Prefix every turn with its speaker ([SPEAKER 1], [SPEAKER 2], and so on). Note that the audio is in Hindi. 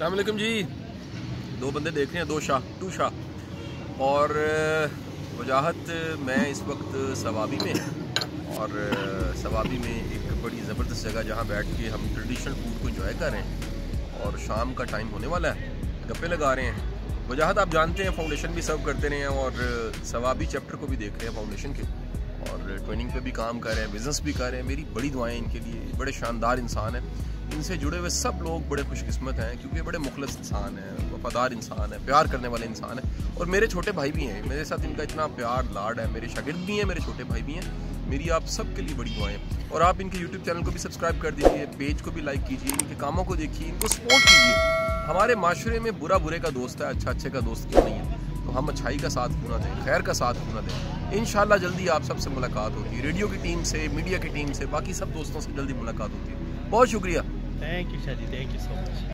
[SPEAKER 1] अस्सलाम वालेकुम जी। दो बंदे देख रहे हैं, टू शाह और वजाहत। मैं इस वक्त सवाबी में और सवाबी में एक बड़ी ज़बरदस्त जगह जहाँ बैठ के हम ट्रेडिशनल फूड को एंजॉय कर रहे हैं और शाम का टाइम होने वाला है, गप्पे लगा रहे हैं। वजाहत आप जानते हैं फाउंडेशन भी सर्व करते रहे हैं और सवाबी चैप्टर को भी देख रहे हैं फाउंडेशन के, और ट्रेनिंग पे भी काम कर रहे हैं, बिज़नेस भी कर रहे हैं। मेरी बड़ी दुआएं इनके लिए, बड़े शानदार इंसान हैं। इनसे जुड़े हुए सब लोग बड़े खुशकिस्मत हैं क्योंकि बड़े मुखलस इंसान हैं, वफादार इंसान है, प्यार करने वाले इंसान हैं। और मेरे छोटे भाई भी हैं, मेरे साथ इनका इतना प्यार लाड है। मेरे शागिर्द भी हैं, मेरे छोटे भाई भी हैं। मेरी आप सब के लिए बड़ी दुआएं। और आप इनके यूट्यूब चैनल को भी सब्सक्राइब कर दीजिए, पेज को भी लाइक कीजिए, इनके कामों को देखिए, इनको सपोर्ट कीजिए। हमारे माशरे में बुरा बुरे का दोस्त है, अच्छा अच्छे का दोस्त क्यों नहीं है। तो हम अच्छाई का साथ क्यों ना दें, खैर का साथ क्यों ना दें। इंशाल्लाह जल्दी आप सबसे मुलाकात होगी, रेडियो की टीम से, मीडिया की टीम से, बाकी सब दोस्तों से जल्दी मुलाकात होती है। बहुत शुक्रिया।
[SPEAKER 2] Thank you Shah ji, thank you so much.